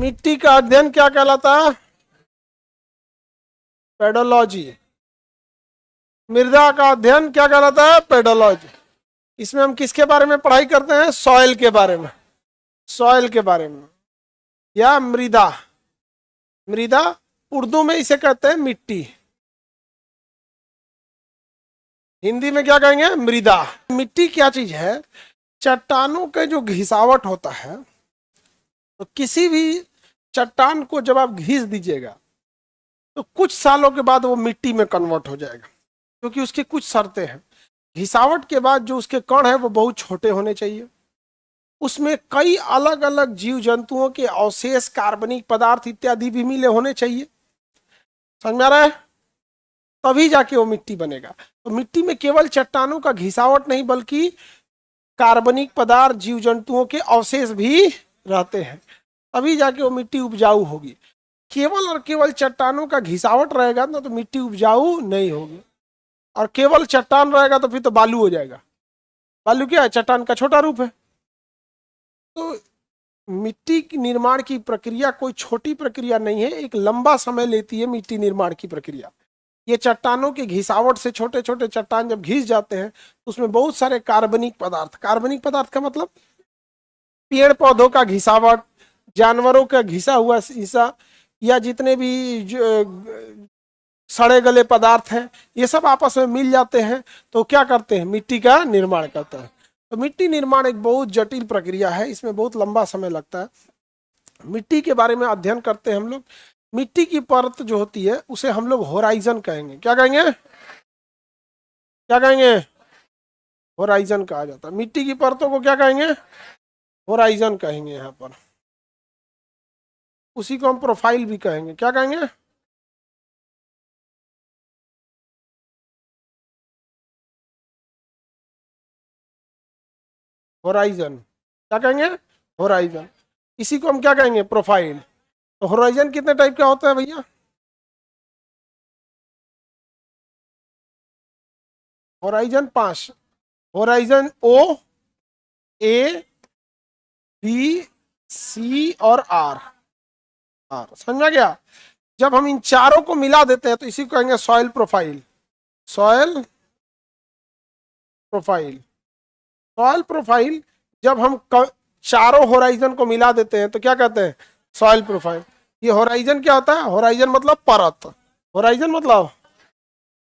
मिट्टी का अध्ययन क्या कहलाता है? पेडोलॉजी। मृदा का अध्ययन क्या कहलाता है? पेडोलॉजी। इसमें हम किसके बारे में पढ़ाई करते हैं? सॉइल के बारे में, सॉइल के बारे में, या मृदा। मृदा उर्दू में इसे कहते हैं मिट्टी, हिंदी में क्या कहेंगे? मृदा। मिट्टी क्या चीज है? चट्टानों के जो घिसावट होता है, तो किसी भी चट्टान को जब आप घिस दीजिएगा तो कुछ सालों के बाद वो मिट्टी में कन्वर्ट हो जाएगा, क्योंकि उसकी कुछ शर्तें हैं। घिसावट के बाद जो उसके कण है वो बहुत छोटे होने चाहिए, उसमें कई अलग अलग जीव जंतुओं के अवशेष, कार्बनिक पदार्थ इत्यादि भी मिले होने चाहिए। समझ में आ रहा है? तभी जाके वो मिट्टी बनेगा। तो मिट्टी में केवल चट्टानों का घिसावट नहीं, बल्कि कार्बनिक पदार्थ, जीव जंतुओं के अवशेष भी रहते हैं, तभी जाके वो मिट्टी उपजाऊ होगी। केवल और केवल चट्टानों का घिसावट रहेगा ना तो मिट्टी उपजाऊ नहीं होगी, और केवल चट्टान रहेगा तो फिर तो बालू हो जाएगा। बालू क्या है? चट्टान का छोटा रूप है। तो मिट्टी की निर्माण की प्रक्रिया कोई छोटी प्रक्रिया नहीं है, एक लंबा समय लेती है मिट्टी निर्माण की प्रक्रिया। ये चट्टानों की घिसावट से छोटे छोटे चट्टान जब घिस जाते हैं तो उसमें बहुत सारे कार्बनिक पदार्थ, कार्बनिक पदार्थ का मतलब पेड़ पौधों का घिसावट, जानवरों का घिसा हुआ हिस्सा, या जितने भी सड़े गले पदार्थ हैं, ये सब आपस में मिल जाते हैं तो क्या करते हैं? मिट्टी का निर्माण करते हैं। तो मिट्टी निर्माण एक बहुत जटिल प्रक्रिया है, इसमें बहुत लंबा समय लगता है। मिट्टी के बारे में अध्ययन करते हैं हम लोग। मिट्टी की परत जो होती है उसे हम लोग होराइजन कहेंगे। क्या कहेंगे? क्या कहेंगे? होराइजन कहा जाता है। मिट्टी की परतों को क्या कहेंगे? होराइजन कहेंगे यहाँ पर। उसी को हम प्रोफाइल भी कहेंगे। क्या कहेंगे? होराइजन। क्या कहेंगे? होराइजन। इसी को हम क्या कहेंगे? प्रोफाइल। तो होराइजन कितने टाइप का होता है भैया? होराइजन 5। होराइजन ओ, ए, बी, सी और आर। समझ में गया? जब हम इन चारों को मिला देते हैं तो इसी को कहेंगे soil profile. Soil profile. Soil profile जब हम चारों होराइजन को मिला देते हैं तो क्या कहते हैं? Soil profile. ये होराइजन क्या होता है? होराइजन मतलब परत। होराइजन मतलब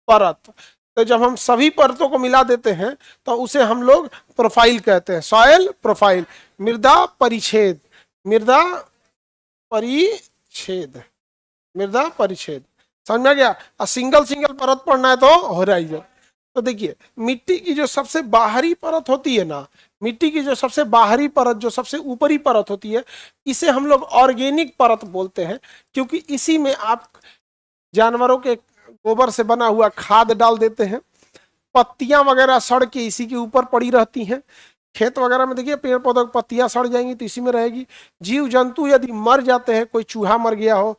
परत। तो जब हम सभी परतों को मिला देते हैं तो उसे हम लोग प्रोफाइल कहते हैं, सॉइल प्रोफाइल। मृदा परिच्छेद, मृदा परिच्छेद, मृदा परिच्छेद। समझ में गया? और सिंगल सिंगल परत पढ़ना है तो होराइजन। तो देखिए, मिट्टी की जो सबसे बाहरी परत होती है ना, मिट्टी की जो सबसे बाहरी परत, जो सबसे ऊपरी परत होती है, इसे हम लोग ऑर्गेनिक परत बोलते हैं, क्योंकि इसी में आप जानवरों के गोबर से बना हुआ खाद डाल देते हैं। पत्तियां वगैरह सड़ के इसी के ऊपर पड़ी रहती हैं। खेत वगैरह में देखिए पेड़ पौधों की पत्तियां सड़ जाएंगी तो इसी में रहेगी। जीव जंतु यदि मर जाते हैं, कोई चूहा मर गया हो,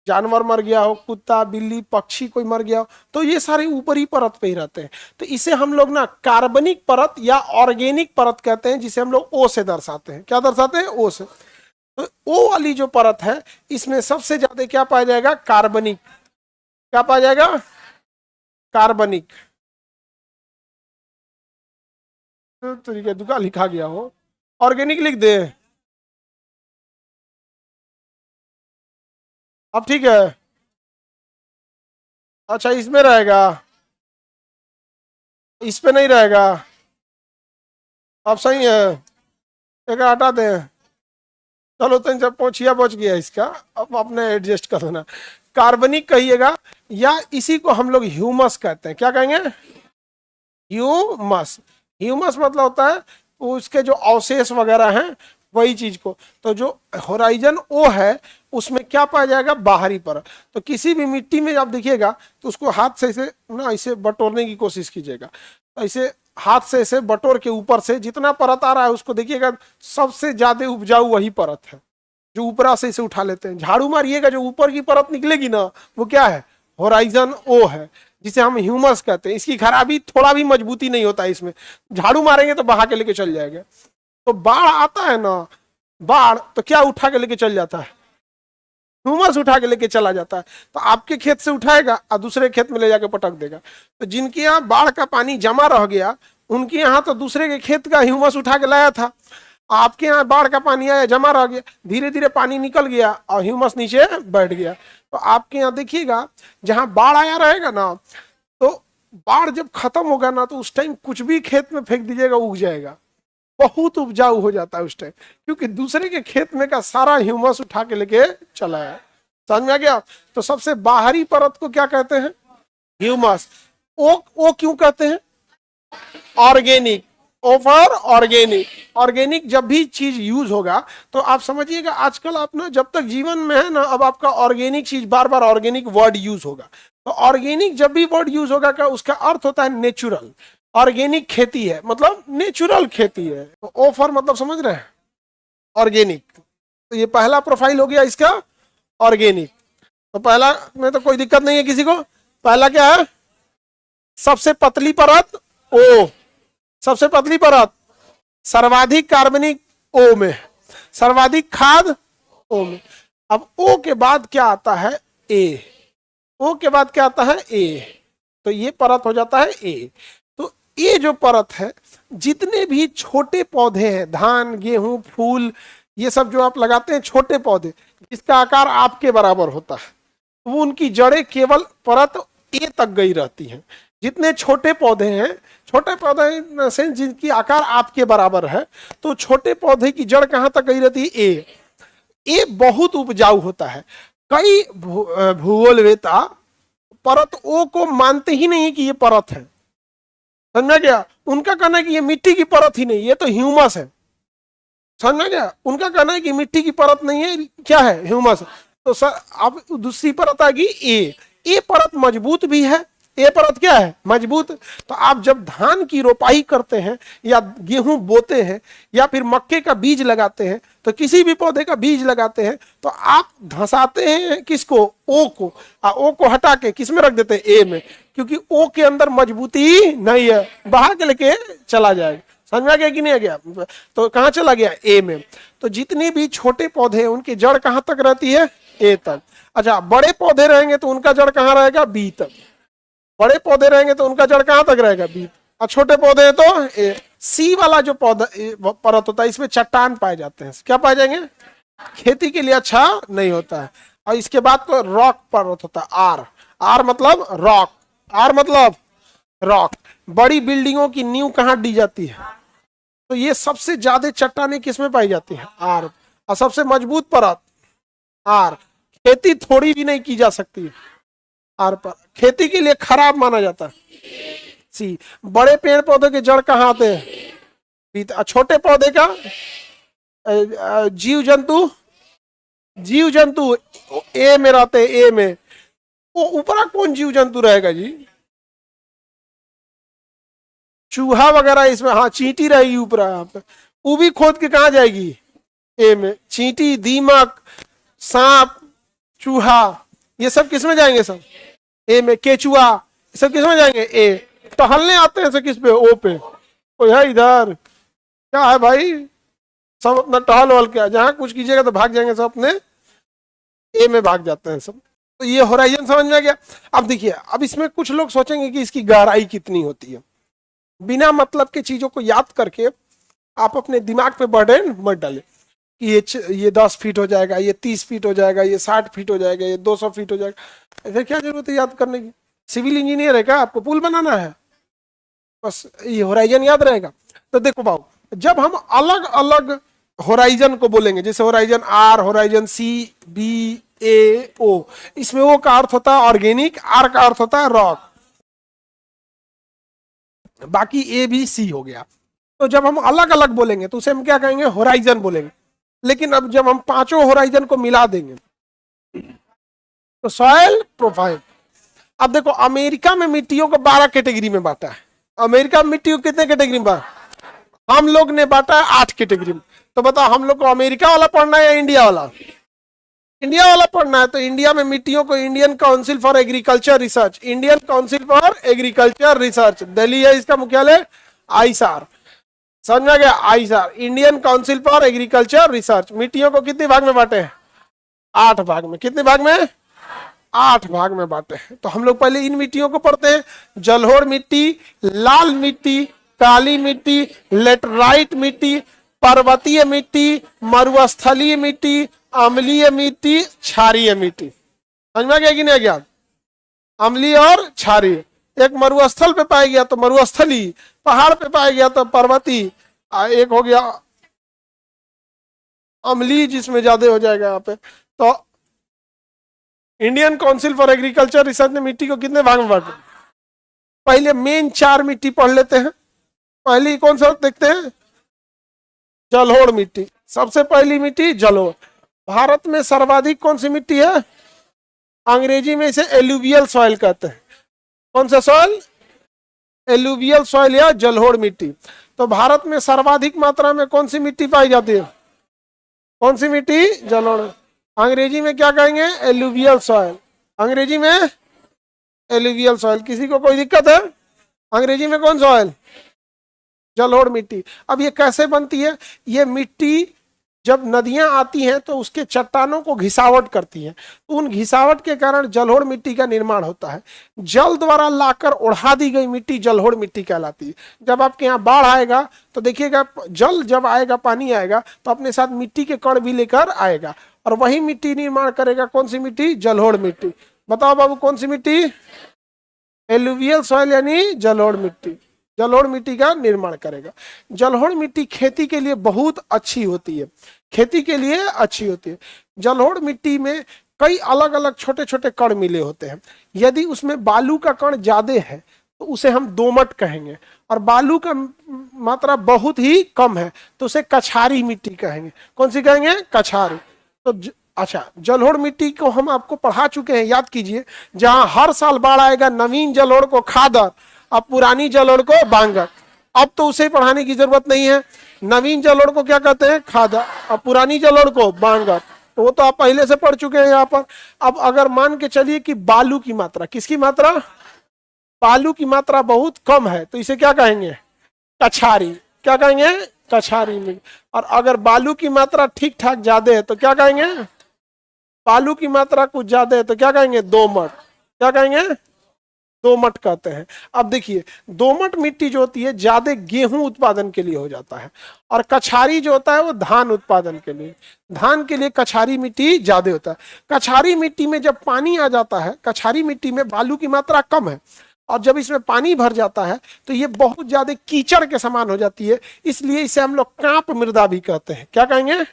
जानवर मर गया हो, कुत्ता बिल्ली पक्षी कोई मर गया हो, तो ये सारे ऊपरी परत पे ही रहते हैं। तो इसे हम लोग ना कार्बनिक परत या ऑर्गेनिक परत कहते हैं, जिसे हम लोग ओ से दर्शाते हैं। क्या दर्शाते हैं? ओ से। तो ओ वाली जो परत है इसमें सबसे ज्यादा क्या पाया जाएगा? कार्बनिक। क्या पाया जाएगा? कार्बनिक। तरीके दुका लिखा गया हो, ऑर्गेनिक लिख दे। अब ठीक है। अच्छा, इसमें रहेगा, इस पे नहीं रहेगा। अब सही है, एक हटा दें। चलो तो जब पहुंचिया बच गया इसका, अब आपने एडजस्ट कर देना। कार्बनिक कहिएगा, या इसी को हम लोग ह्यूमस कहते हैं। क्या कहेंगे? ह्यूमस। ह्यूमस मतलब होता है उसके जो अवशेष वगैरह हैं वही चीज को। तो जो होराइजन ओ है उसमें क्या पाया जाएगा? बाहरी परत। तो किसी भी मिट्टी में आप देखिएगा तो उसको हाथ से इसे ना इसे बटोरने की कोशिश कीजिएगा। तो इसे हाथ से इसे बटोर के ऊपर से जितना परत आ रहा है उसको देखिएगा, सबसे ज्यादा उपजाऊ वही परत है जो ऊपरा से इसे उठा लेते हैं। झाड़ू मारिएगा, जो ऊपर की परत निकलेगी ना वो क्या है? होराइजन ओ है, जिसे हम ह्यूमस कहते हैं। इसकी खराबी थोड़ा भी मजबूती नहीं होता है इसमें, झाड़ू मारेंगे तो बहा के लेके चल जाएगा। तो बाढ़ आता है ना, बाढ़ तो क्या उठा के लेके चल जाता है? ह्यूमस उठा के लेके चला जाता है। तो आपके खेत से उठाएगा और दूसरे खेत में ले जाके पटक देगा। तो जिनके यहाँ बाढ़ का पानी जमा रह गया, उनके यहाँ तो दूसरे के खेत का ह्यूमस उठा के लाया था, आपके यहाँ बाढ़ का पानी आया, जमा रह गया, धीरे धीरे पानी निकल गया और ह्यूमस नीचे बैठ गया। तो आपके यहाँ देखिएगा जहां बाढ़ आया रहेगा ना, तो बाढ़ जब खत्म होगा ना, तो उस टाइम कुछ भी खेत में फेंक दीजिएगा उग जाएगा, बहुत उपजाऊ हो जाता है उस टाइम, क्योंकि दूसरे के खेत में का सारा ह्यूमस उठा के लेके चला है। समझ में आ गया? तो सबसे बाहरी परत को क्या कहते हैं? ह्यूमस। ओ क्यों कहते हैं? Organic. O for organic. Organic जब भी चीज यूज होगा तो आप समझिएगा, आजकल आप ना जब तक जीवन में है ना, अब आपका ऑर्गेनिक चीज, बार बार ऑर्गेनिक वर्ड यूज होगा। तो ऑर्गेनिक जब भी वर्ड यूज होगा का उसका अर्थ होता है नेचुरल। ऑर्गेनिक खेती है मतलब नेचुरल खेती है। तो ओ फॉर मतलब समझ रहे हैं? ऑर्गेनिक। तो ये पहला प्रोफाइल हो गया इसका, ऑर्गेनिक। तो पहला में तो कोई दिक्कत नहीं है किसी को। पहला क्या है? सबसे पतली परत ओ, सबसे पतली परत, सर्वाधिक कार्बनिक ओ में, सर्वाधिक खाद ओ में। अब ओ के बाद क्या आता है? ए। ओ के बाद क्या आता है? ए। तो ये परत हो जाता है ए। तो ये जो परत है, जितने भी छोटे पौधे हैं, धान, गेहूं, फूल, ये सब जो आप लगाते हैं छोटे पौधे, जिसका आकार आपके बराबर होता है, वो उनकी जड़ें केवल परत ए तक गई रहती हैं। जितने छोटे पौधे हैं, छोटे पौधे से जिनकी आकार आपके बराबर है, तो छोटे पौधे की जड़ कहां तक गई रहती है? ए। ए बहुत उपजाऊ होता है। कई भूगोलवेता परत ओ को मानते ही नहीं कि ये परत है। समझा गया? उनका कहना है कि ये मिट्टी की परत ही नहीं, ये तो ह्यूमस है। समझा गया? उनका कहना है कि मिट्टी की परत नहीं है, क्या है? ह्यूमस। तो सर अब दूसरी परत आ गई ए। ए परत मजबूत भी है। ए परत क्या है? मजबूत। तो आप जब धान की रोपाई करते हैं या गेहूं बोते हैं या फिर मक्के का बीज लगाते हैं, तो किसी भी पौधे का बीज लगाते हैं तो आप धंसाते हैं किसको? ओ को। ओ को हटा के किस में रख देते हैं? ए में, क्योंकि ओ के अंदर मजबूती नहीं है, बहा के लेके चला जाएगा। समझ में आ गया कि नहीं आ गया? तो कहां चला गया? ए में। तो जितने भी छोटे पौधे हैं उनकी जड़ कहां तक रहती है? ए तक। अच्छा, बड़े पौधे रहेंगे तो उनका जड़ कहां रहेगा? बी तक। बड़े पौधे रहेंगे तो उनका जड़ कहां तक रहेगा? बी। और छोटे पौधे हैं तो ए। सी वाला जो पौधा परत होता है, इसमें चट्टान पाए जाते हैं। क्या पाए जाएंगे? खेती के लिए अच्छा नहीं होता है। और इसके बाद तो रॉक परत होता है, आर। आर मतलब रॉक। आर मतलब रॉक। बड़ी बिल्डिंगों की नींव कहां दी जाती है? तो ये सबसे ज्यादा चट्टानें किसमें पाई जाती है? आर। और सबसे मजबूत परत आर। खेती थोड़ी भी नहीं की जा सकती है आर पर, खेती के लिए खराब माना जाता है सी। बड़े पेड़ पौधे के जड़ कहाँ आते हैं? छोटे पौधे का जीव जंतु, जीव जंतु ए में रहते हैं। ए में वो ऊपरा कौन जीव जंतु रहेगा जी? चूहा वगैरह इसमें, हाँ चींटी रहेगी ऊपरा। यहाँ पे वो भी खोद के कहा जाएगी? ए में। चींटी, दीमक, सांप, चूहा, ये सब किस में जाएंगे? सब ए में। केचुआ, ये सब किस में जाएंगे? ए। टहलने आते हैं सब किस पे? ओ पे। कोई है इधर? क्या है भाई? सब अपना टहल वहल के, जहां कुछ कीजिएगा तो भाग जाएंगे सब, अपने ए में भाग जाते हैं सब। तो ये होराइजन समझ में आ गया। अब देखिए, अब इसमें कुछ लोग सोचेंगे कि इसकी गहराई कितनी होती है। बिना मतलब के चीजों को याद करके आप अपने दिमाग पे बर्डन मत डालें कि ये 10 फीट हो जाएगा, ये 30 फीट हो जाएगा, ये 60 फीट हो जाएगा, ये 200 फीट हो जाएगा। ऐसे क्या जरूरत है याद करने की? सिविल इंजीनियर है क्या? आपको पुल बनाना है, बस ये होराइजन याद रहेगा। तो देखो बाबू, जब हम अलग अलग होराइजन को बोलेंगे, जैसे horizon R, horizon C, B, A, O, इसमें ओ का अर्थ होता है ऑर्गेनिक, आर का अर्थ होता है रॉक, बाकी ए बी सी हो गया। तो जब हम अलग अलग बोलेंगे तो उसे हम क्या कहेंगे? होराइजन बोलेंगे। लेकिन अब जब हम पांचों होराइजन को मिला देंगे तो सॉइल प्रोफाइल। अब देखो, अमेरिका में मिट्टियों को 12 कैटेगरी में बांटा है। अमेरिका में मिट्टी को कितने कैटेगरी में बांटा? हम लोग ने बांटा है 8 कैटेगरी में। तो बताओ, हम लोग को अमेरिका वाला पढ़ना है या इंडिया वाला? इंडिया वाला पढ़ना है। तो इंडिया में मिट्टियों को Indian Council for Agriculture Research, Indian Council for Agriculture Research, Delhi है इसका मुख्यालय, आईसार। समझ आ गया? ICAR, Indian Council for Agriculture Research. मिट्टियों को कितने भाग में बांटे हैं? 8 भाग में। कितने भाग में? 8 भाग में बांटे हैं। तो हम लोग पहले इन मिट्टियों को पढ़ते हैं। जलोढ़ मिट्टी, लाल मिट्टी, काली मिट्टी, लेटराइट मिट्टी, पर्वतीय मिट्टी, मरुस्थलीय मिट्टी, अम्लीय मिट्टी, क्षारीय मिट्टी। समझ में आ गया कि नहीं आ गया? अम्लीय और क्षारीय। एक मरुस्थल पे पाया गया तो मरुस्थली, पहाड़ पे पाया गया तो पर्वतीय, एक हो गया अम्लीय जिसमें ज्यादा हो जाएगा यहाँ पे। तो Indian Council for Agriculture research ने मिट्टी को कितने भाग में बांटा? पहले मेन 4 मिट्टी पढ़ लेते हैं। पहली कौन सा देखते हैं? जलोढ़ मिट्टी। सबसे पहली मिट्टी जलोढ़। भारत में सर्वाधिक कौन सी मिट्टी है? अंग्रेजी में इसे एलुवियल सॉइल कहते हैं। कौन सा सॉइल? एलुवियल सॉइल या जलोढ़ मिट्टी। तो भारत में सर्वाधिक मात्रा में कौन सी मिट्टी पाई जाती है? कौन सी मिट्टी? जलोढ़। अंग्रेजी में क्या कहेंगे? Alluvial soil. अंग्रेजी में एलुवियल सॉइल। किसी को कोई दिक्कत है? अंग्रेजी में कौन सॉइल? जलोढ़ मिट्टी। अब ये कैसे बनती है? ये मिट्टी जब नदियां आती हैं तो उसके चट्टानों को घिसावट करती हैं, तो उन घिसावट के कारण जलोढ़ मिट्टी का निर्माण होता है। जल द्वारा लाकर उड़ा दी गई मिट्टी जलोढ़ मिट्टी कहलाती है। जब आपके यहाँ बाढ़ आएगा तो देखिएगा, जल जब आएगा, पानी आएगा तो अपने साथ मिट्टी के कण भी लेकर आएगा और वही मिट्टी निर्माण करेगा। कौन सी मिट्टी? जलोढ़ मिट्टी। बताओ बाबू कौन सी मिट्टी? एलुवियल सॉइल यानी जलोढ़ मिट्टी। जलोढ़ मिट्टी का निर्माण करेगा। जलोढ़ मिट्टी खेती के लिए बहुत अच्छी होती है। खेती के लिए अच्छी होती है। जलोढ़ मिट्टी में कई अलग अलग छोटे छोटे कण मिले होते हैं। यदि उसमें बालू का कण ज्यादा है तो उसे हम दोमट कहेंगे, और बालू का मात्रा बहुत ही कम है तो उसे कछारी मिट्टी कहेंगे। कौन सी कहेंगे? कछारी। तो अच्छा, जलोढ़ मिट्टी को हम आपको पढ़ा चुके हैं, याद कीजिए। जहां हर साल बाढ़ आएगा, नवीन जलोढ़ को खादर, अब पुरानी जलोढ़ को बांगर। अब तो उसे पढ़ाने की जरूरत नहीं है। नवीन जलोढ़ को क्या कहते हैं? खादर, अब पुरानी जलोढ़ को बांगर। तो वो तो आप पहले से पढ़ चुके हैं यहाँ पर। अब अगर मान के चलिए कि बालू की मात्रा, किसकी मात्रा? बालू की मात्रा बहुत कम है तो इसे क्या कहेंगे? कछारी। क्या कहेंगे? कछारी में। और अगर बालू की मात्रा ठीक ठाक ज्यादा है तो क्या कहेंगे? बालू की मात्रा कुछ ज्यादा है तो क्या कहेंगे? दोमट। क्या कहेंगे? दोमट कहते हैं। अब देखिए, दोमट मिट्टी जो होती है ज्यादा गेहूं उत्पादन के लिए हो जाता है, और कछारी जो होता है वो धान उत्पादन के लिए। धान के लिए कछारी मिट्टी ज्यादा होता है। कछारी मिट्टी में जब पानी आ जाता है, कछारी मिट्टी में बालू की मात्रा कम है, और जब इसमें पानी भर जाता है तो ये बहुत ज्यादा कीचड़ के समान हो जाती है। इसलिए इसे हम लोग कांप मृदा भी कहते हैं। क्या कहेंगे?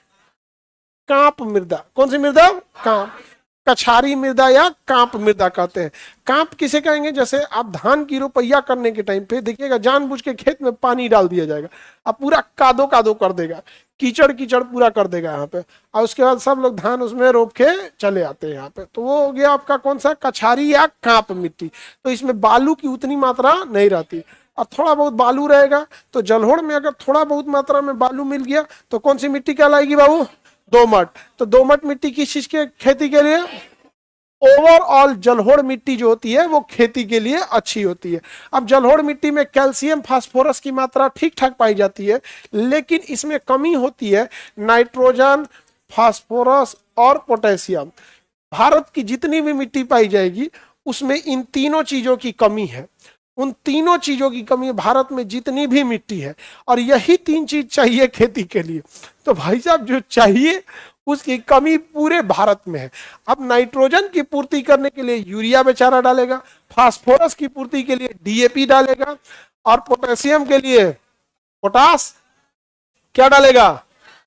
कांप मृदा। कौन सी मृदा? कांप। कछारी मृदा या कांप मृदा कहते हैं। कांप किसे कहेंगे? जैसे आप धान की रोपैया करने के टाइम पे देखिएगा, जानबूझ के खेत में पानी डाल दिया जाएगा, अब पूरा कादो कादो कर देगा, कीचड़ कीचड़ पूरा कर देगा यहाँ पे, और उसके बाद सब लोग धान उसमें रोप के चले आते हैं यहाँ पे। तो वो हो गया आपका कौन सा? कछारी या कांप मिट्टी। तो इसमें बालू की उतनी मात्रा नहीं रहती, और थोड़ा बहुत बालू रहेगा। तो जलोढ़ में अगर थोड़ा बहुत मात्रा में बालू मिल गया तो कौन सी मिट्टी कहलाएगी बाबू? दोमट। तो दोमट मिट्टी किस चीज के? खेती के लिए। ओवरऑल जलोढ़ मिट्टी जो होती है वो खेती के लिए अच्छी होती है। अब जलोढ़ मिट्टी में कैल्शियम फास्फोरस की मात्रा ठीक ठाक पाई जाती है, लेकिन इसमें कमी होती है नाइट्रोजन, फास्फोरस और पोटेशियम। भारत की जितनी भी मिट्टी पाई जाएगी उसमें इन तीनों चीजों की कमी है। उन तीनों चीजों की कमी है भारत में जितनी भी मिट्टी है, और यही 3 चीज चाहिए खेती के लिए। तो भाई साहब, जो चाहिए उसकी कमी पूरे भारत में है। अब नाइट्रोजन की पूर्ति करने के लिए यूरिया बेचारा डालेगा, फास्फोरस की पूर्ति के लिए डीएपी डालेगा, और पोटेशियम के लिए पोटास क्या डालेगा?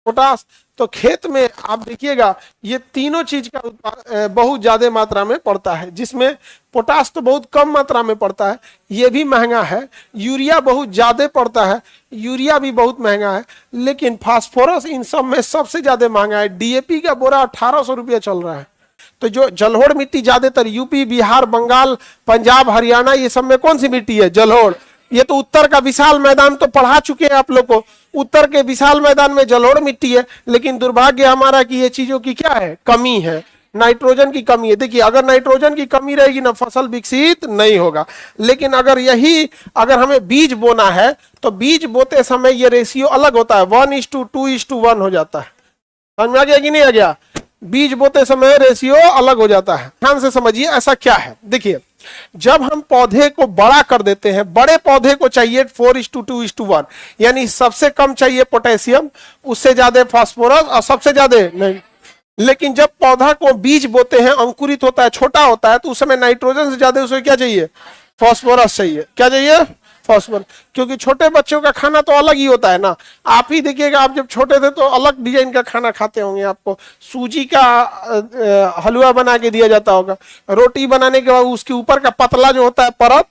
पोटास। तो खेत में आप देखिएगा ये तीनों चीज का बहुत ज्यादा मात्रा में पड़ता है, जिसमें पोटास तो बहुत कम मात्रा में पड़ता है, ये भी महंगा है। यूरिया बहुत ज्यादा पड़ता है, यूरिया भी बहुत महंगा है। लेकिन फास्फोरस इन सब में सबसे ज्यादा महंगा है। डीएपी का बोरा 1800 रुपया चल रहा है। तो जो जलोढ़ मिट्टी ज्यादातर यूपी, बिहार, बंगाल, पंजाब, हरियाणा, ये सब में कौन सी मिट्टी है? जलोढ़। ये तो उत्तर का विशाल मैदान तो पढ़ा चुके हैं आप लोग को। उत्तर के विशाल मैदान में जलोढ़ मिट्टी है, लेकिन दुर्भाग्य हमारा कि ये चीजों की क्या है? कमी है, नाइट्रोजन की कमी है। देखिए, अगर नाइट्रोजन की कमी रहेगी ना, फसल विकसित नहीं होगा। लेकिन अगर हमें बीज बोना है तो बीज बोते समय ये रेशियो अलग होता है, 1:2:1 हो जाता है। समझ में आ गया कि नहीं आ गया? बीज बोते समय रेशियो अलग हो जाता है। ध्यान से समझिए ऐसा क्या है। देखिए, जब हम पौधे को बड़ा कर देते हैं, बड़े पौधे को चाहिए 4:2:1, यानी सबसे कम चाहिए पोटेशियम, उससे ज्यादा फास्फोरस और सबसे ज्यादा नहीं। लेकिन जब पौधा को बीज बोते हैं, अंकुरित होता है, छोटा होता है, तो उस समय नाइट्रोजन से ज्यादा उसमें क्या चाहिए? फास्फोरस चाहिए। क्या चाहिए? फास्फोरस। क्योंकि छोटे बच्चों का खाना तो अलग ही होता है ना। आप ही देखिएगा, आप जब छोटे थे तो अलग डिजाइन का खाना खाते होंगे। आपको सूजी का हलवा बना के दिया जाता होगा। रोटी बनाने के बाद उसके ऊपर का पतला जो होता है परत,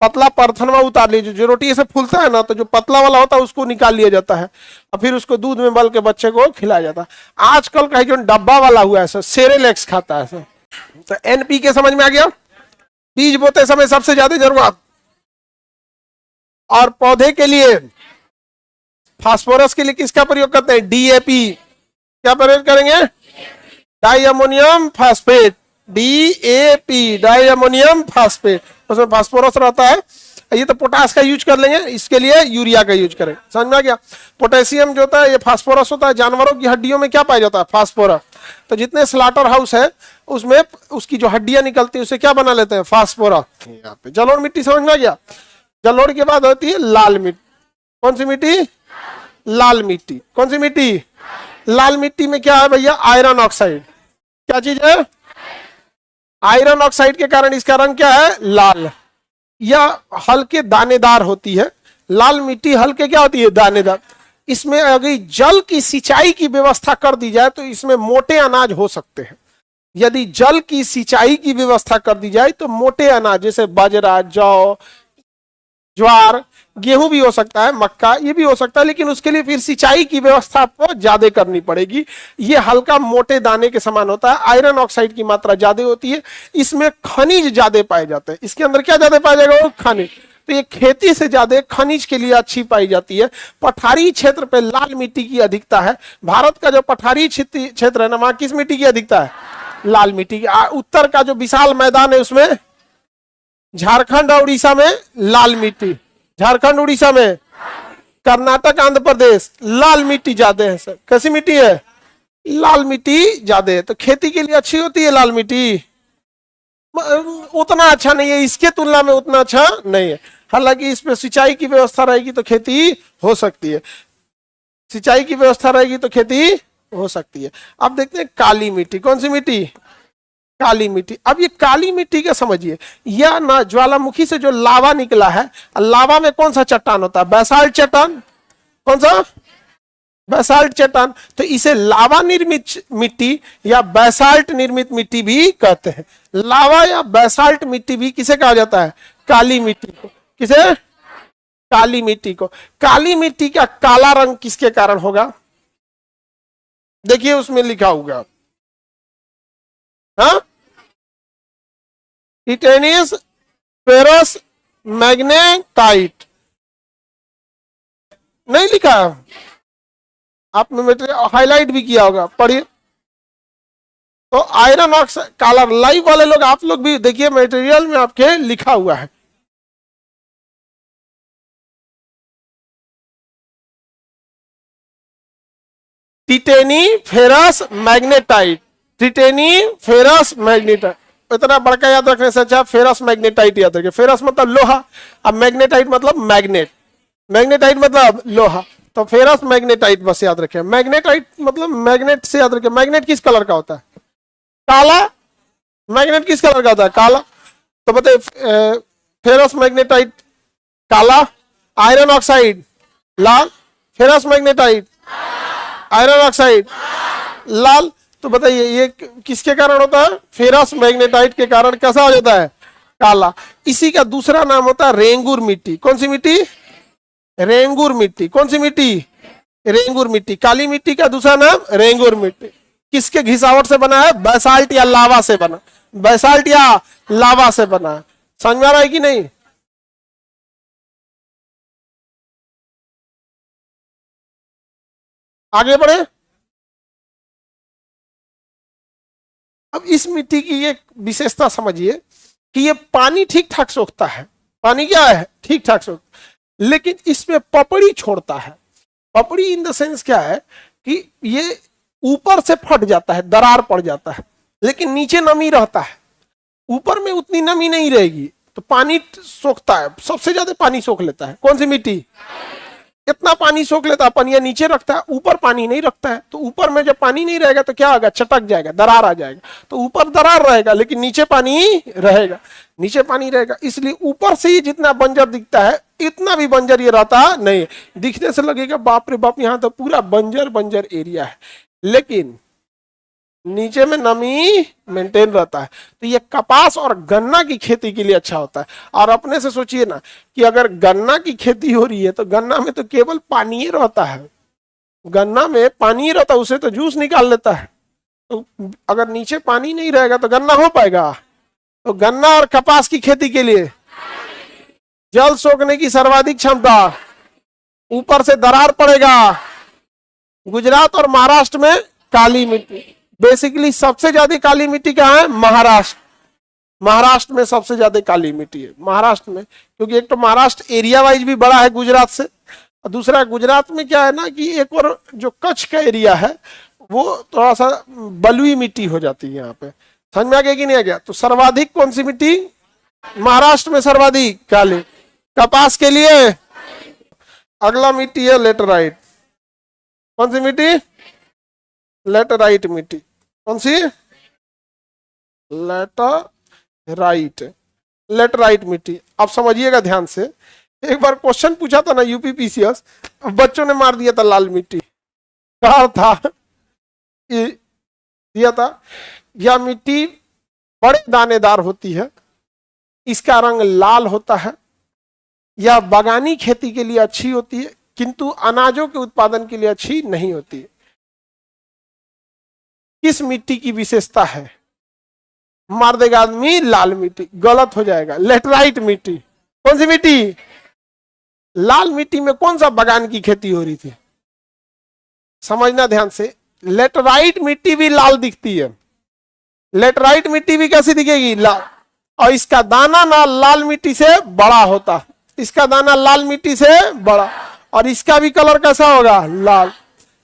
पतला परथनवा उतार लीजिए। जो रोटी ऐसे फूलता है ना, तो जो पतला वाला होता है उसको निकाल लिया जाता है और फिर उसको दूध में बल के बच्चे को खिलाया जाता है। आजकल का जो डब्बा वाला हुआ है सेरेलेक्स खाता है। तो एनपीके समझ में आ गया? बीज बोते समय सबसे ज्यादा जरूरत। और पौधे के लिए फास्फोरस के लिए किसका प्रयोग करते हैं? डीएपी। क्या प्रयोग करेंगे? Di ammonium phosphate, DAP, di ammonium phosphate. उसमें फास्फोरस रहता है। ये तो पोटास का यूज कर लेंगे, इसके लिए यूरिया का यूज करें। समझ में आ गया? पोटेशियम जो होता है ये फास्फोरस होता है। जानवरों की हड्डियों में क्या पाया जाता है? फास्फोरस। तो जितने स्लाटर हाउस है उसमें उसकी जो हड्डियां निकलती है उसे क्या बना लेते हैं? फास्फोरस। यहाँ पे जलोढ़ मिट्टी समझ में आ गया? जलोढ़ के बाद होती है लाल मिट्टी। कौन सी मिट्टी? लाल मिट्टी। कौन सी मिट्टी? लाल मिट्टी में क्या है भैया? Iron oxide. क्या चीज है? आयरन ऑक्साइड के कारण इसका रंग क्या है? लाल। यह हल्के दानेदार होती है। लाल मिट्टी हल्के क्या होती है? दानेदार। इसमें अगर जल की सिंचाई की व्यवस्था कर दी जाए तो इसमें मोटे अनाज हो सकते हैं। यदि जल की सिंचाई की व्यवस्था कर दी जाए तो मोटे अनाज जैसे बाजरा, जौ, ज्वार, गेहूं भी हो सकता है, मक्का ये भी हो सकता है, लेकिन उसके लिए फिर सिंचाई की व्यवस्था आपको ज्यादा करनी पड़ेगी। ये हल्का मोटे दाने के समान होता है। आयरन ऑक्साइड की मात्रा ज्यादा होती है। इसमें खनिज ज्यादा पाए जाते हैं। इसके अंदर क्या ज्यादा पाया जाएगा? वो खनिज। तो ये खेती से ज्यादा खनिज के लिए अच्छी पाई जाती है। पठारी क्षेत्र पे लाल मिट्टी की अधिकता है। भारत का जो पठारी क्षेत्र है ना, वहां किस मिट्टी की अधिकता है? लाल मिट्टी की। उत्तर का जो विशाल मैदान है उसमें झारखंड और उड़ीसा में लाल मिट्टी। झारखंड उड़ीसा में, कर्नाटक आंध्र प्रदेश लाल मिट्टी ज्यादा है सर। कैसी मिट्टी है? लाल मिट्टी ज्यादा है। तो खेती के लिए अच्छी होती है लाल मिट्टी। उतना अच्छा नहीं है, इसके तुलना में उतना अच्छा नहीं है। हालांकि इसमें सिंचाई की व्यवस्था रहेगी तो खेती हो सकती है। सिंचाई की व्यवस्था रहेगी तो खेती हो सकती है। अब देखते हैं काली मिट्टी। कौन सी मिट्टी? काली मिट्टी। अब ये काली मिट्टी का समझिए, यह ना ज्वालामुखी से जो लावा निकला है, लावा में कौन सा चट्टान होता है? बैसाल्ट चट्टान। कौन सा? बैसाल्ट चट्टान। तो इसे लावा निर्मित मिट्टी या बैसाल्ट निर्मित मिट्टी भी कहते हैं। लावा या बैसाल्ट मिट्टी भी किसे कहा जाता है? काली मिट्टी को। किसे? काली मिट्टी को। काली मिट्टी का काला रंग किसके कारण होगा? देखिए उसमें लिखा होगा, हाँ, टिटेनियस फेरस मैग्नेटाइट। नहीं लिखा? आपने मटेरियल हाईलाइट भी किया होगा, पढ़िए। तो आयरन ऑक्साइड काला। लाइव वाले लोग, आप लोग भी देखिए, मटेरियल में आपके लिखा हुआ है। Titaniferous magnetite. Titaniferous magnetite. इतना बड़का याद रखने से अच्छा फेरस मैग्नेटाइट याद रखिए। फेरस मतलब लोहा, अब मैग्नेटाइट मतलब मैग्नेट। मैग्नेटाइट मतलब लोहा, तो फेरस मैग्नेटाइट बस याद रखें। मैग्नेटाइट मतलब मैग्नेट से याद रखें। मैग्नेट किस कलर का होता है? काला। मैग्नेट किस कलर का होता है? काला। तो बताइए, फेरस मैग्नेटाइट काला, आयरन ऑक्साइड लाल, फेरस मैग्नेटाइट आयरन ऑक्साइड लाल। तो बताइए ये किसके कारण होता है? फेरस मैग्नेटाइट के कारण कैसा हो जाता है? काला। इसी का दूसरा नाम होता है रेंगुर मिट्टी। कौन सी मिट्टी? रेंगुर मिट्टी। कौन सी मिट्टी? रेंगुर मिट्टी। काली मिट्टी का दूसरा नाम रेंगुर मिट्टी। किसके घिसावट से बना है? बैसाल्ट या लावा से बना। बैसाल्ट या लावा से बना है। समझ में आ रहा है कि नहीं? आगे बढ़े। अब इस मिट्टी की एक विशेषता समझिए कि ये पानी ठीक ठाक सोखता है। पानी क्या है? ठीक ठाक सोखता, लेकिन इसमें पपड़ी छोड़ता है। पपड़ी इन द सेंस क्या है कि ये ऊपर से फट जाता है, दरार पड़ जाता है, लेकिन नीचे नमी रहता है। ऊपर में उतनी नमी नहीं रहेगी तो पानी सोखता है, सबसे ज्यादा पानी सोख लेता है कौन सी मिट्टी? कितना पानी सोख लेता है, पनिया नीचे रखता है, ऊपर पानी नहीं रखता है। तो ऊपर में जब पानी नहीं रहेगा तो क्या होगा? चटक जाएगा, दरार आ जाएगा। तो ऊपर दरार रहेगा लेकिन नीचे पानी रहेगा, नीचे पानी रहेगा। इसलिए ऊपर से ही जितना बंजर दिखता है इतना भी बंजर ये रहता नहीं। दिखने से लगेगा बाप रे बाप यहाँ तो पूरा बंजर बंजर एरिया है, लेकिन नीचे में नमी मेंटेन रहता है। तो ये कपास और गन्ना की खेती के लिए अच्छा होता है। और अपने से सोचिए ना कि अगर गन्ना की खेती हो रही है तो गन्ना में तो केवल पानी ही रहता है, गन्ना में पानी ही रहता है, उसे तो जूस निकाल लेता है। तो अगर नीचे पानी नहीं रहेगा तो गन्ना हो पाएगा? तो गन्ना और कपास की खेती के लिए जल सोखने की सर्वाधिक क्षमता, ऊपर से दरार पड़ेगा। गुजरात और महाराष्ट्र में काली मिट्टी, बेसिकली सबसे ज्यादा काली मिट्टी कहाँ है? महाराष्ट्र। महाराष्ट्र में सबसे ज्यादा काली मिट्टी है महाराष्ट्र में, क्योंकि एक तो महाराष्ट्र एरिया वाइज भी बड़ा है गुजरात से, और दूसरा गुजरात में क्या है ना कि एक और जो कच्छ का एरिया है वो थोड़ा सा बलुई मिट्टी हो जाती है यहाँ पे। समझ में आ गया कि नहीं आ गया? तो सर्वाधिक कौन सी मिट्टी? महाराष्ट्र में सर्वाधिक काली। कपास के लिए अगला मिट्टी है लेटराइट। कौन सी मिट्टी? लेटराइट मिट्टी। कौन सी? लेटराइट, लेटराइट मिट्टी। आप समझिएगा ध्यान से, एक बार क्वेश्चन पूछा था ना यूपीपीसीएस, बच्चों ने मार दिया था लाल मिट्टी। कहा था दिया था यह मिट्टी बड़े दानेदार होती है, इसका रंग लाल होता है, यह बागानी खेती के लिए अच्छी होती है किंतु अनाजों के उत्पादन के लिए अच्छी नहीं होती। किस मिट्टी की विशेषता है? मार देगा आदमी लाल मिट्टी, गलत हो जाएगा। लेटराइट मिट्टी। कौन सी मिट्टी? लाल मिट्टी में कौन सा बागान की खेती हो रही थी? समझना ध्यान से, लेटराइट मिट्टी भी लाल दिखती है। लेटराइट मिट्टी भी कैसी दिखेगी? लाल। और इसका दाना ना लाल मिट्टी से बड़ा होता, इसका दाना लाल मिट्टी से बड़ा, और इसका भी कलर कैसा होगा? लाल।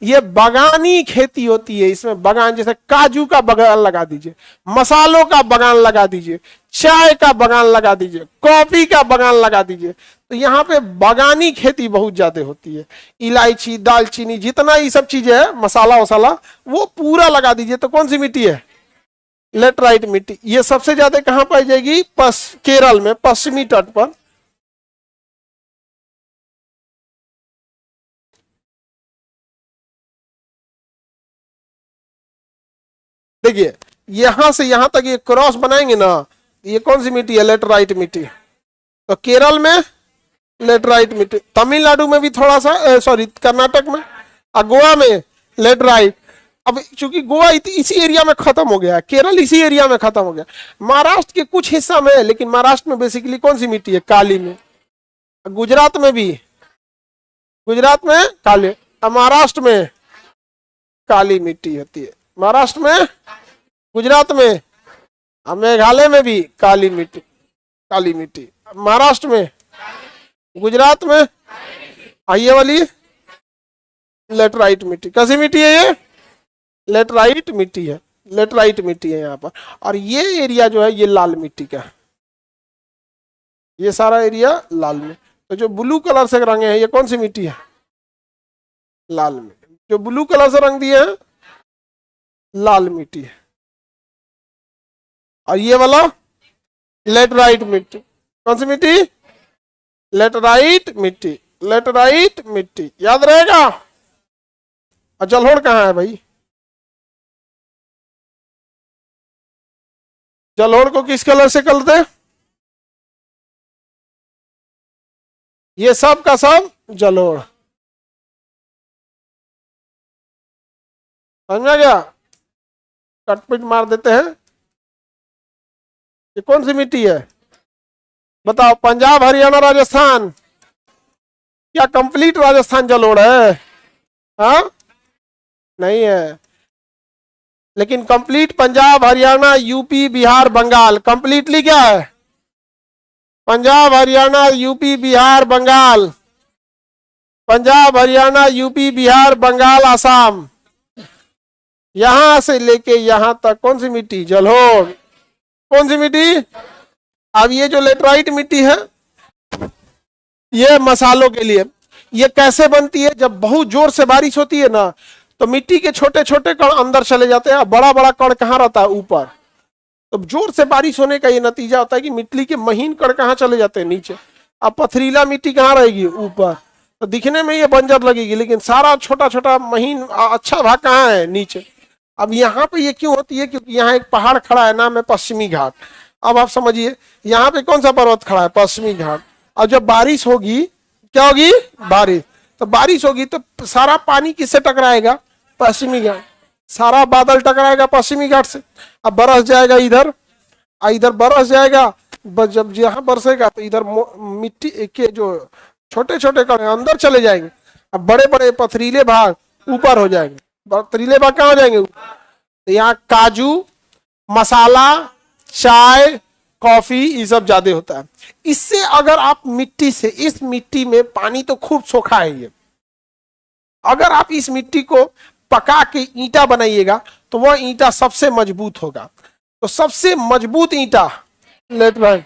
ये बागानी खेती होती है। इसमें बागान, जैसे काजू का बागान लगा दीजिए, मसालों का बागान लगा दीजिए, चाय का बागान लगा दीजिए, कॉफी का बागान लगा दीजिए, तो यहाँ पे बागानी खेती बहुत ज्यादा होती है। इलायची, दालचीनी, जितना ये सब चीजें है, मसाला वसाला, वो पूरा लगा दीजिए। तो कौन सी मिट्टी है? लेटराइट मिट्टी। ये सबसे ज्यादा कहां पाई जाएगी? केरल में, पश्चिमी तट पर। देखिए यहां से यहां तक ये क्रॉस बनाएंगे ना, ये कौन सी मिट्टी है? लेटराइट मिट्टी। तो केरल में लेटराइट मिट्टी, तमिलनाडु में भी थोड़ा सा, सॉरी कर्नाटक में, और गोवा में लेटराइट। अब चूंकि गोवा इसी एरिया में खत्म हो गया, केरल इसी एरिया में खत्म हो गया, महाराष्ट्र के कुछ हिस्सा में है, लेकिन महाराष्ट्र में बेसिकली कौन सी मिट्टी है? काली में। गुजरात में भी, गुजरात में काले, महाराष्ट्र में काली मिट्टी होती है। महाराष्ट्र में, गुजरात में, मेघालय में भी काली मिट्टी, काली मिट्टी। महाराष्ट्र में, गुजरात में, ये वाली लेटराइट मिट्टी। कैसी मिट्टी है ये? लेटराइट मिट्टी है, लेटराइट मिट्टी है यहाँ पर। और ये एरिया जो है ये लाल मिट्टी का है, ये सारा एरिया लाल में। तो जो ब्लू कलर से रंगे हैं ये कौन सी मिट्टी है? लाल में। जो ब्लू कलर से रंग दिए हैं लाल मिट्टी है। और ये वाला लेटराइट मिट्टी। कौन सी मिट्टी? लेटराइट मिट्टी, लेटराइट मिट्टी, याद रहेगा। और जलोढ़ कहाँ है भाई? जलोढ़ को किस कलर से करते? ये सब का सब जलोढ़। समझ में आ गया? कटपिट मार देते हैं। ये कौन सी मिट्टी है बताओ? पंजाब, हरियाणा, राजस्थान। क्या कंप्लीट राजस्थान जलोढ़ है? हाँ नहीं है, लेकिन complete Punjab, Haryana, UP, Bihar, Bengal, completely क्या है? Punjab, Haryana, UP, Bihar, Bengal, Punjab, Haryana, UP, Bihar, Bengal, Assam. यहां से लेके यहां तक कौन सी मिट्टी? जलोढ़। कौन सी मिट्टी? अब ये जो लेटराइट मिट्टी है ये मसालों के लिए। ये कैसे बनती है? जब बहुत जोर से बारिश होती है ना तो मिट्टी के छोटे छोटे कण अंदर चले जाते हैं, बड़ा बड़ा कण कहाँ रहता है? ऊपर। तो जोर से बारिश होने का ये नतीजा होता है कि मिट्टी के महीन कण कहाँ चले जाते हैं? नीचे। अब पथरीला मिट्टी कहाँ रहेगी? ऊपर। तो दिखने में ये बंजर लगेगी लेकिन सारा छोटा छोटा महीन अच्छा भाग कहाँ है? नीचे। अब यहाँ पे ये क्यों होती है? क्योंकि यहाँ एक पहाड़ खड़ा है, नाम है पश्चिमी घाट। अब आप समझिए यहाँ पे कौन सा पर्वत खड़ा है? पश्चिमी घाट। और जब बारिश होगी, क्या होगी? बारिश। तो बारिश होगी तो सारा पानी किससे टकराएगा? पश्चिमी घाट। सारा बादल टकराएगा पश्चिमी घाट से। अब बरस जाएगा इधर, इधर बरस जाएगा। जब यहाँ बरसेगा तो इधर मिट्टी के जो छोटे छोटे कण अंदर चले जाएंगे। अब बड़े बड़े पथरीले भाग ऊपर हो जाएंगे। पथरीले भाग कहाँ हो जाएंगे? तो यहाँ काजू, मसाला, चाय, कॉफी ये सब ज्यादा होता है। इससे अगर आप मिट्टी से, इस मिट्टी में पानी तो खूब सोखा है ये, अगर आप इस मिट्टी को पका के ईंटा बनाइएगा तो वह ईंटा सबसे मजबूत होगा। तो सबसे मजबूत ईंटा लेटराइट।